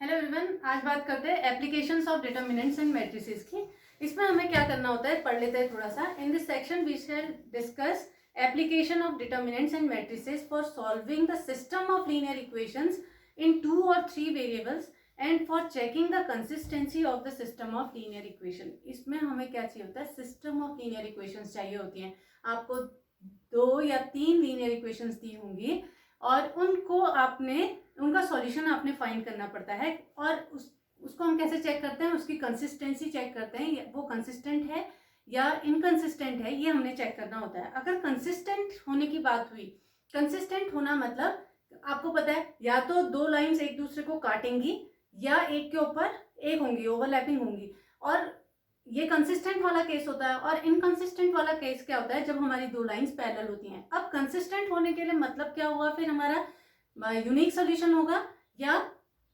Hello everyone, आज बात करते हैं applications of determinants and matrices की। इसमें हमें क्या करना होता है, पढ़ लेते हैं थोड़ा सा। In this section we shall discuss application of determinants and matrices for solving the system of linear equations in 2 और 3 variables and for checking the consistency of the system of linear equation. इसमें हमें क्या चाहिए होता है, system of linear equations चाहिए होती हैं। आपको 2 या 3 लीनियर इक्वेशंस दी होंगी और उनका सॉल्यूशन आपने फाइंड करना पड़ता है। और उसको हम कैसे चेक करते हैं, उसकी कंसिस्टेंसी चेक करते हैं, वो कंसिस्टेंट है या इनकंसिस्टेंट है, ये हमने चेक करना होता है। अगर कंसिस्टेंट होने की बात हुई, कंसिस्टेंट होना मतलब आपको पता है या तो 2 लाइंस एक दूसरे को काटेंगी या एक के ऊपर एक होंगी, ओवरलैपिंग होंगी, और ये कंसिस्टेंट वाला केस होता है। और इनकंसिस्टेंट वाला केस क्या होता है, जब हमारी 2 लाइंस पैरेलल होती हैं। अब कंसिस्टेंट होने के लिए मतलब क्या हुआ, फिर हमारा यूनिक सोल्यूशन होगा या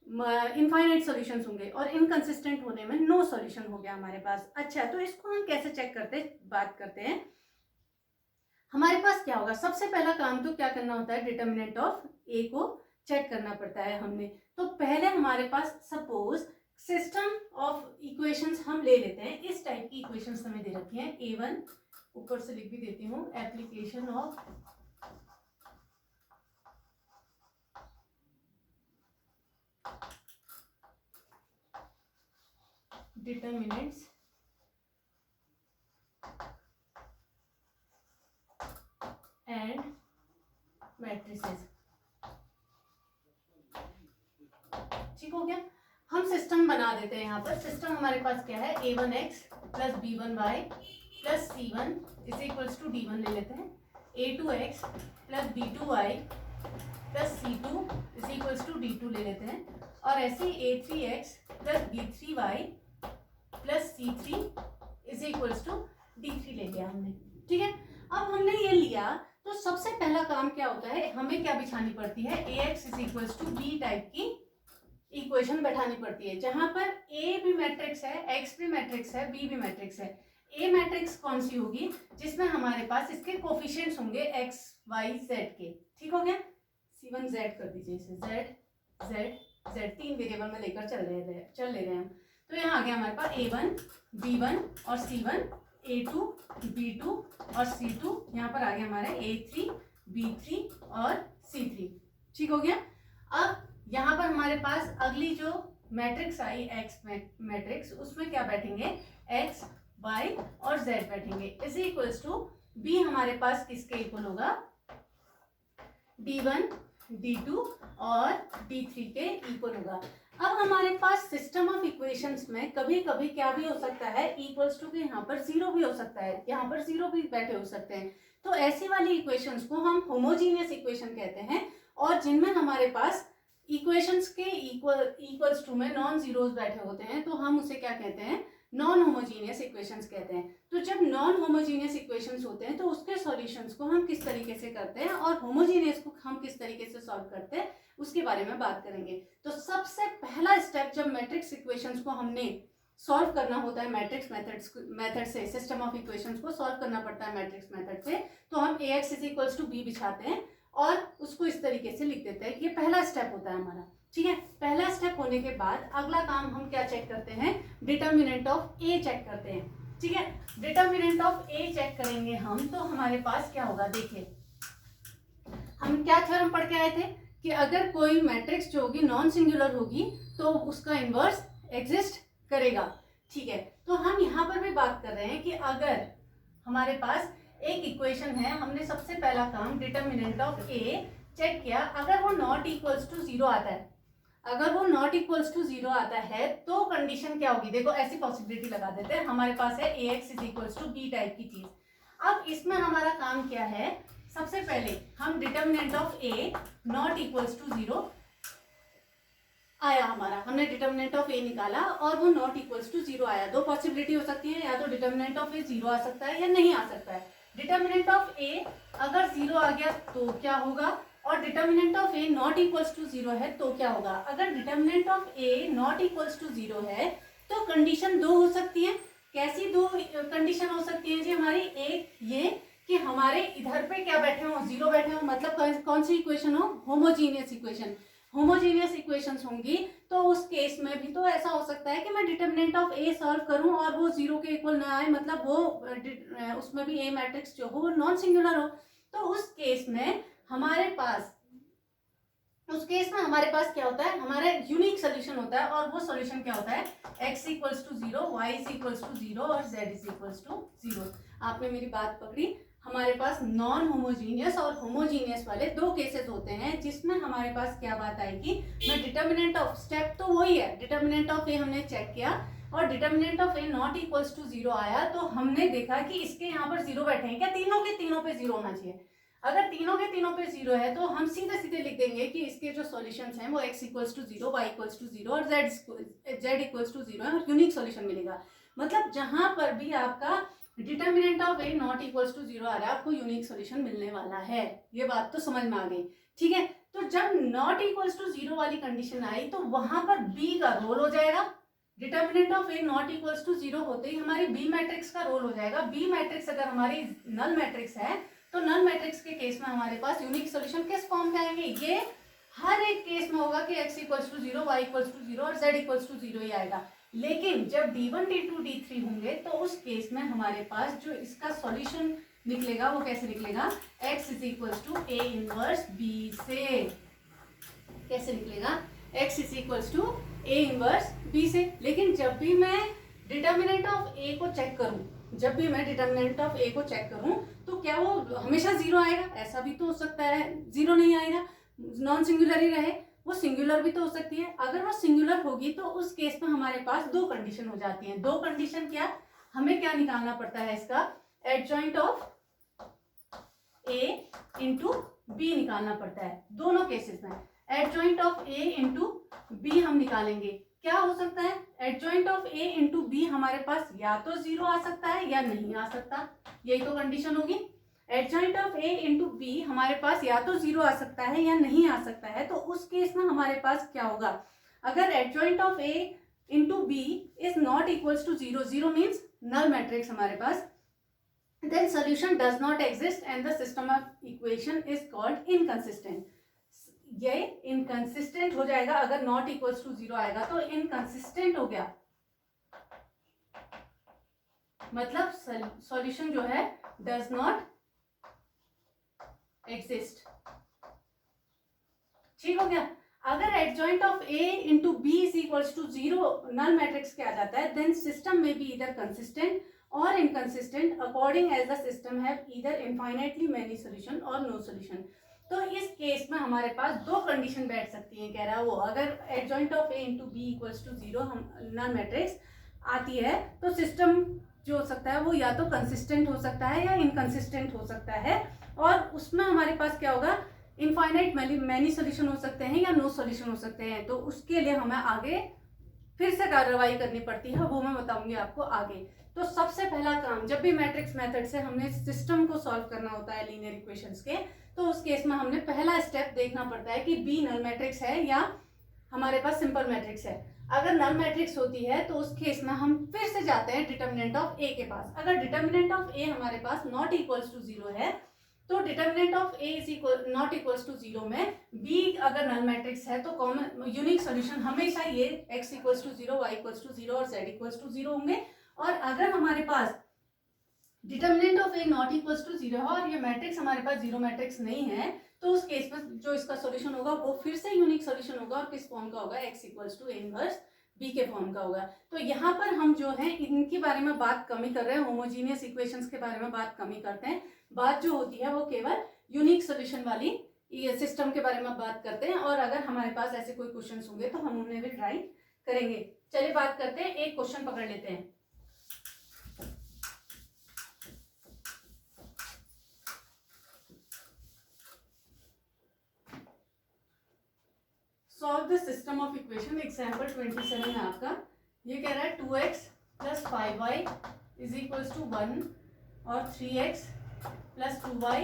इनफाइनाइट सॉल्यूशंस होंगे, और इनकंसिस्टेंट होने में नो सॉल्यूशन हो गया हमारे पास। अच्छा, तो इसको हम कैसे चेक बात करते हैं। हमारे पास क्या होगा, सबसे पहला काम तो क्या करना होता है, डिटर्मिनेंट ऑफ ए को चेक करना पड़ता है हमने। तो पहले हमारे पास सपोज सिस्टम ऑफ इक्वेशंस हम ले लेते हैं। इस टाइप की इक्वेशंस हमें दे रखी हैं। A1 ऊपर से लिख भी देती हूँ, application of determinants and matrices. ठीक हो गया। हम सिस्टम बना देते हैं। यहाँ पर सिस्टम हमारे पास क्या है, a1x plus b1y plus c1 is equals to d1 ले लेते हैं। a2x plus b2y plus c2 is equals to d2 ले लेते हैं। और ऐसे a3x plus b3y plus c3 is equals to d3 ले लिया हमने। ठीक है, अब हमने ये लिया तो सबसे पहला काम क्या होता है, हमें क्या बिछानी पड़ती है, ax is equals to b type की इक्वेशन बैठानी पड़ती है, जहां पर a भी मैट्रिक्स है, x भी मैट्रिक्स है, b भी मैट्रिक्स है। a मैट्रिक्स कौन सी होगी, जिसमें हमारे पास इसके कोफिशिएंट्स होंगे x y z के। ठीक हो गया, c1 z कर दीजिए इसे, z z z 3 वेरिएबल में लेकर चल ले रहे हैं हम। तो यहाँ आ गया हमारे पास a1 b1 और c1, a2 b2 और c2, यहाँ पर आ गया हमारा a3 b3 और c3। ठीक हो गया। अब यहाँ पर हमारे पास अगली जो मैट्रिक्स आई एक्स मैट्रिक्स, उसमें क्या बैठेंगे, एक्स वाई और जेड बैठेंगे। इज इक्वल्स टू बी हमारे पास किसके इक्वल होगा, d1 d2 और d3 के इक्वल होगा। अब हमारे पास सिस्टम ऑफ इक्वेशंस में कभी कभी क्या भी हो सकता है, इक्वल्स टू के यहाँ पर 0 भी हो सकता है, यहाँ पर 0 भी बैठे हो सकते हैं। तो ऐसी वाली इक्वेशंस को हम होमोजीनियस इक्वेशन कहते हैं, और जिनमें हमारे पास इक्वेशंस के इक्वल्स टू में नॉन जीरोस बैठे होते हैं, तो हम उसे क्या कहते हैं, नॉन होमोजीनियस इक्वेशंस कहते हैं। तो जब नॉन होमोजीनियस इक्वेशंस होते हैं तो उसके सॉल्यूशंस को हम किस तरीके से करते हैं और होमोजीनियस को हम किस तरीके से सॉल्व करते हैं, उसके बारे में बात करेंगे। तो सबसे पहला स्टेप, जब मैट्रिक्स इक्वेशंस को हमने सॉल्व करना होता है मैट्रिक्स मेथड से, सिस्टम ऑफ इक्वेशंस को सॉल्व करना पड़ता है मैट्रिक्स मेथड से, तो हम ax is equals to b बिछाते हैं और उसको इस तरीके से लिख देते हैं। ये पहला स्टेप होता है हमारा। ठीक है, पहला स्टेप होने के बाद अगला काम हम क्या चेक करते हैं, डिटर्मिनेंट ऑफ ए चेक करते हैं। ठीक है, डिटर्मिनेंट ऑफ ए चेक करेंगे हम, तो हमारे पास क्या होगा, देखिए हम क्या थ्योरम पढ़ के आए थे कि अगर कोई मैट्रिक्स जो होगी नॉन सिंगुलर होगी तो उसका इनवर्स एग्जिस्ट करेगा। ठीक है, तो हम यहाँ पर भी बात कर रहे हैं कि अगर हमारे पास एक इक्वेशन है, हमने सबसे पहला काम डिटर्मिनेंट ऑफ ए चेक किया, अगर वो नॉट इक्वल्स टू 0 आता है, अगर वो नॉट इक्वल्स टू 0 आता है तो कंडीशन क्या होगी, देखो ऐसी पॉसिबिलिटी लगा देते हैं, हमारे पास है ax is equals to b type की चीज। अब इसमें हमारा काम क्या है, सबसे पहले हम determinant of a not equals to 0 आया हमारा, हमने डिटर्मिनेंट ऑफ ए निकाला और वो नॉट इक्वल्स टू 0 आया। दो पॉसिबिलिटी हो सकती है, या तो डिटर्मिनेंट ऑफ ए 0 आ सकता है या नहीं आ सकता है। डिटर्मिनेंट ऑफ ए अगर 0 आ गया तो क्या होगा, और determinant of A not equals to 0 है तो क्या होगा। अगर determinant of A not equals to 0 है तो कंडीशन 2 हो सकती है। कैसी 2 कंडीशन हो सकती है जी हमारी, एक ये कि हमारे इधर पे क्या बैठे हो, 0 बैठे हो, मतलब कौन सी इक्वेशन हो, होमोजीनियस इक्वेशन। होमोजीनियस इक्वेशंस होंगी तो उस केस में भी तो ऐसा हो सकता है कि मैं डिटर्मिनेंट ऑफ ए सॉल्व करूं और वो 0 के इक्वल ना आए, मतलब वो उसमें भी ए मैट्रिक्स जो हो वो नॉन सिंगुलर हो। तो उस केस में हमारे पास क्या होता है, हमारा यूनिक सोल्यूशन होता है, और वो सोल्यूशन क्या होता है, x equals to 0, y equals to 0 और z इक्वल्स टू 0। आपने मेरी बात पकड़ी। हमारे पास नॉन होमोजीनियस और होमोजीनियस वाले दो केसेस होते हैं जिसमें हमारे पास क्या बात आएगी, मैं डिटर्मिनेंट ऑफ स्टेप तो वही है, डिटर्मिनेंट ऑफ ए हमने चेक किया और determinant of A not equals to 0 आया, तो हमने देखा कि इसके यहाँ पर 0 बैठे हैं क्या, तीनों के तीनों पे 0 होना चाहिए। अगर तीनों के तीनों पे 0 है तो हम सीधे सीधे लिख देंगे कि इसके जो सॉल्यूशंस हैं वो x equals to 0, y equals to 0 और z इक्वल्स टू 0 है और यूनिक सॉल्यूशन मिलेगा। मतलब जहां पर भी आपका determinant of A not equals to 0 आ रहा है आपको यूनिक सॉल्यूशन मिलने वाला है। ये बात तो समझ में आ गई, ठीक है। तो जब नॉट इक्वल्स टू 0 वाली कंडीशन आई तो वहां पर b का रोल हो जाएगा। Determinant of A not equals to 0 होते ही हमारी बी मैट्रिक्स का रोल हो जाएगा। बी मैट्रिक्स अगर हमारी नल मैट्रिक्स है तो नल मैट्रिक्स के केस में हमारे पास यूनिक सॉल्यूशन किस फॉर्म के आएंगे, ये हर एक केस में होगा कि x equals to 0, y equals to 0 और z इक्वल्स टू 0 ही आएगा। लेकिन जब d1, d2, d3 होंगे तो उस केस में हमारे पास जो इसका सॉल्यूशन निकलेगा वो कैसे निकलेगा, x is equals to a inverse b से। कैसे निकलेगा, x is equals to a inverse b से। लेकिन जब भी मैं डिटर्मिनेंट ऑफ a को चेक करूं, तो क्या वो हमेशा 0 आएगा, ऐसा भी तो हो सकता है 0 नहीं आएगा, नॉन सिंगुलर ही रहे, वो सिंगुलर भी तो हो सकती है। अगर वो सिंगुलर होगी तो उस केस में हमारे पास दो कंडीशन हो जाती हैं। दो कंडीशन क्या, हमें क्या निकालना पड़ता है, इसका adjoint of a into B निकालना पड़ता है। दोनों केसेस में adjoint of a into B हम निकालेंगे। क्या हो सकता है, adjoint of a into B हमारे पास या तो 0 आ सकता है या नहीं आ सकता, यही तो कंडीशन होगी। Adjoint of a into B हमारे पास या तो 0 आ सकता है या नहीं आ सकता है। तो उस केस में हमारे पास क्या होगा, अगर adjoint of a into B is not equals to 0, 0 means null matrix हमारे पास, then solution does not exist and the system of equation is called inconsistent। ये इनकंसिस्टेंट हो जाएगा, अगर नॉट इक्वल्स टू 0 आएगा तो इनकंसिस्टेंट हो गया, मतलब सॉल्यूशन जो है डज नॉट एग्जिस्ट। ठीक हो गया। अगर adjoint of a into B is equals to 0 null matrix क्या आ जाता है, then system may be either consistent or inconsistent according as the system have either infinitely many solution or no solution. तो इस केस में हमारे पास दो condition बैठ सकती हैं, कह रहा है वो, अगर adjoint of a into B equals to 0 हम नल मैट्रिक्स आती है तो सिस्टम जो हो सकता है वो या तो कंसिस्टेंट हो सकता है या इनकंसिस्टेंट हो सकता है, और उसमें हमारे पास क्या होगा, इनफाइनाइट मैनी सॉल्यूशन हो सकते हैं या नो सॉल्यूशन हो सकते हैं। तो उसके लिए हमें आगे फिर से कार्रवाई करनी पड़ती है, वो मैं बताऊंगी आपको आगे। तो सबसे पहला काम, जब भी मैट्रिक्स मेथड से हमने सिस्टम को सॉल्व करना होता है लीनियर इक्वेशंस के, तो उस केस में हमने पहला स्टेप देखना पड़ता है कि बी नल मैट्रिक्स है या हमारे पास सिंपल मैट्रिक्स है। अगर नल मैट्रिक्स होती है तो उस केस में हम फिर से जाते हैं डिटर्मिनेंट ऑफ ए के पास। अगर डिटर्मिनेंट ऑफ ए हमारे पास नॉट इक्वल्स टू 0 है तो determinant of A is equal not equals to 0 में बी अगर नल मैट्रिक्स है तो कॉमन यूनिक सॉल्यूशन हमेशा ये x equals to 0, y equals to 0 और z इक्वल्स टू 0 होंगे। और अगर हमारे पास determinant of A not equals to 0 है और ये मैट्रिक्स हमारे पास 0 मैट्रिक्स नहीं है, तो उस केस में जो इसका सॉल्यूशन होगा वो फिर से यूनिक सॉल्यूशन होगा, और किस फॉर्म का होगा, x equals to a inverse b के फॉर्म का होगा। तो यहाँ पर हम जो है इनके बारे में बात कम ही कर रहे हैं, होमोजीनियस इक्वेशंस के बारे में बात कम ही करते हैं। बात जो होती है वो केवल यूनिक सॉल्यूशन वाली ये सिस्टम के बारे में बात करते हैं, और अगर हमारे पास ऐसे कोई क्वेश्चन होंगे तो हम उन्हें भी ट्राई करेंगे। चलिए बात करते हैं, एक क्वेश्चन पकड़ लेते हैं। Solve the system of equation, example 27 है आपका। ये कह रहा है 2x plus 5y is equals to 1 और 3x plus 2y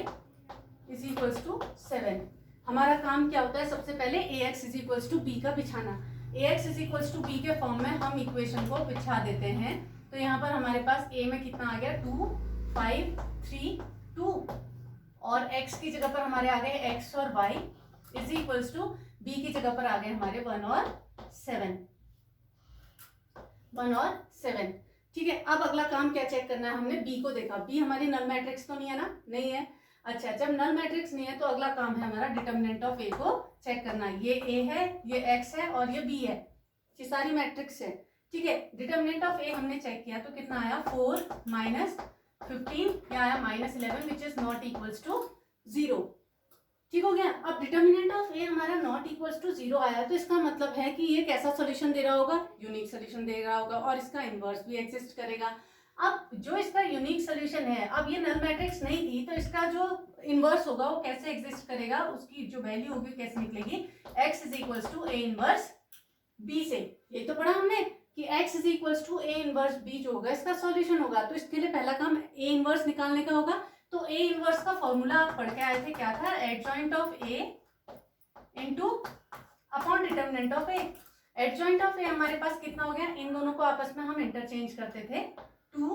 is equals to 7। हमारा काम क्या होता है, सबसे पहले ax is equals to b का बिछाना। ax is equals to b के फॉर्म में हम इक्वेशन को बिछा देते हैं। तो यहाँ पर हमारे पास a में कितना आ गया, 2, 5, 3, 2, और x की जगह पर हमारे आ गए x और y is equals to B की जगह पर आ गए हमारे 1 और 7, 1 और 7। ठीक है, अब अगला काम क्या चेक करना है, हमने बी को देखा, बी हमारी नल मैट्रिक्स तो नहीं है ना, नहीं है। अच्छा, जब नल मैट्रिक्स नहीं है तो अगला काम है हमारा डिटर्मिनेंट ऑफ ए को चेक करना। ये ए है, ये एक्स है और ये बी है, ये सारी मैट्रिक्स है। ठीक है, डिटर्मिनेंट ऑफ ए हमने चेक किया तो कितना आया 4 माइनस 15, या आया -11 which is not equals to 0। ठीक हो गया। अब डिटर्मिनेंट ऑफ ए हमारा नॉट इक्वल्स टू 0 आया तो इसका मतलब है कि ये कैसा सॉल्यूशन दे रहा होगा, यूनिक सॉल्यूशन दे रहा होगा और इसका इनवर्स भी एग्जिस्ट करेगा। अब जो इसका यूनिक सॉल्यूशन है, अब ये नल मैट्रिक्स नहीं थी तो इसका जो इनवर्स होगा वो कैसे एग्जिस्ट करेगा, उसकी जो वैल्यू होगी कैसे निकलेगी, x is equals to A inverse B से। ये तो पढ़ा हमने कि x is equals to A inverse B जो होगा इसका सॉल्यूशन होगा। तो इसके लिए पहला काम ए इनवर्स निकालने का होगा। तो ए इनवर्स का फॉर्मूला आप पढ़ के आए थे, क्या था, adjoint of a into upon determinant of a. Adjoint of a हमारे पास कितना हो गया, इन दोनों को आपस में हम इंटरचेंज करते थे 2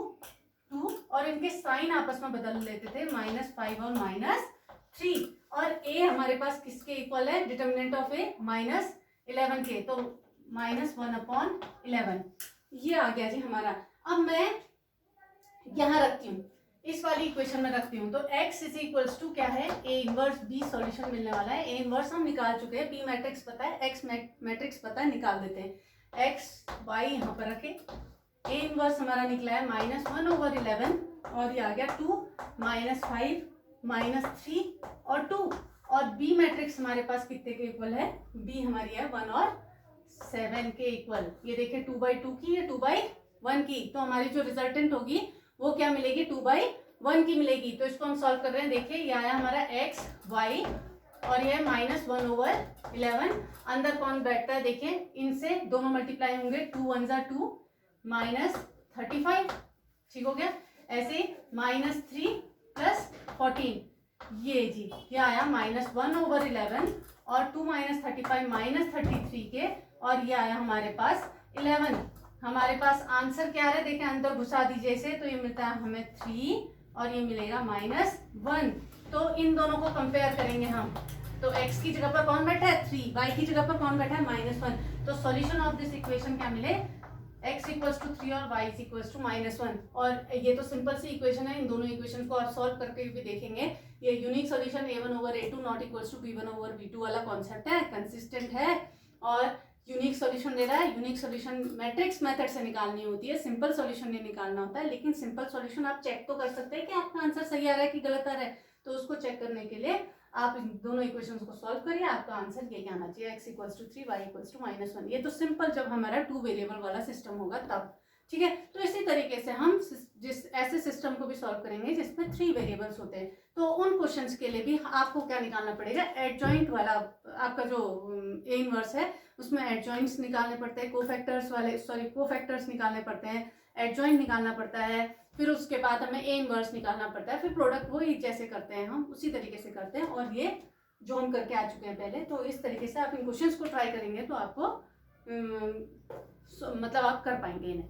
2 और इनके साइन आपस में बदल लेते थे -5 और -3। और ए हमारे पास किसके इक्वल है, डिटर्मिनेंट ऑफ ए -11 के, तो -1/11 ये आ गया जी हमारा। अब मैं यहाँ रखती हूँ, इस वाली इक्वेशन में रखती हूँ, तो x इज इक्वल्स टू क्या है, ए इनवर्स बी सॉल्यूशन मिलने वाला है। ए इनवर्स हम निकाल चुके हैं, बी मैट्रिक्स पता है, x मैट्रिक्स पता है, निकाल देते हैं। x y यहाँ पर रखे, ए इनवर्स हमारा निकला है -1/11 और ये आ गया 2 -5 -3 और 2। और बी मैट्रिक्स हमारे पास कितने के इक्वल है, बी हमारी है 1 और 7 के इक्वल। ये देखिए 2/2 की, ये 2/1 की, तो हमारी जो रिजल्टेंट होगी वो क्या मिलेगी, 2/1 की मिलेगी। तो इसको हम सॉल्व कर रहे हैं, देखिए ये आया हमारा x y और ये -1/11। अंदर कौन बैठता है, देखिए इनसे दोनों मल्टीप्लाई होंगे, 2 1 जा 2 -35। ठीक हो गया। ऐसे -3 + 14, ये जी ये आया -1/11 और 2 -35 -33 के, और ये आया हमारे पास 11। हमारे पास आंसर क्या है, देखिए अंदर घुसा दीजिए इसे, तो ये मिलता है हमें 3 और ये मिलेगा -1। तो इन दोनों को कंपेयर करेंगे हम, तो x की जगह पर कौन बैठा है 3, y की जगह पर कौन बैठा है -1। तो सॉल्यूशन ऑफ दिस इक्वेशन क्या मिले, x इक्वल्स टू 3 और y इक्वल्स टू -1। और ये तो सिंपल सी इक्वेशन है, इन दोनों इक्वेशन को आप सॉल्व करके भी देखेंगे। ये unique solution a1/a2 not equals to b1/b2 वाला कॉन्सेप्ट है, कंसिस्टेंट है और यूनिक सॉल्यूशन दे रहा है। यूनिक सॉल्यूशन मैट्रिक्स मेथड से निकालनी होती है, सिंपल सॉल्यूशन नहीं निकालना होता है। लेकिन सिंपल सॉल्यूशन आप चेक तो कर सकते हैं कि आपका आंसर सही आ रहा है कि गलत आ रहा है। तो उसको चेक करने के लिए आप इन दोनों इक्वेशंस को सॉल्व करिए, आपका आंसर यही आना चाहिए, x equals to 3 y equals to -1। ये तो सिंपल जब हमारा 2 वेरिएबल वाला सिस्टम होगा तब। ठीक है, तो इसी तरीके से हम जिस ऐसे सिस्टम को भी सॉल्व करेंगे जिसमें 3 वेरिएबल्स होते हैं, तो उन क्वेश्चंस के लिए भी आपको क्या निकालना पड़ेगा, एडजॉइंट वाला। आपका जो ए इनवर्स है उसमें एडजॉइंट्स निकालने पड़ते हैं, कोफैक्टर्स निकालने पड़ते हैं, एडजॉइंट निकालना पड़ता है, फिर उसके बाद हमें ए इनवर्स निकालना पड़ता है, फिर प्रोडक्ट वही जैसे करते हैं हम उसी तरीके से करते हैं। और ये जो हम करके आ चुके हैं पहले, तो इस तरीके से आप इन क्वेश्चंस को ट्राई करेंगे तो आपको मतलब आप कर पाएंगे इन्हें।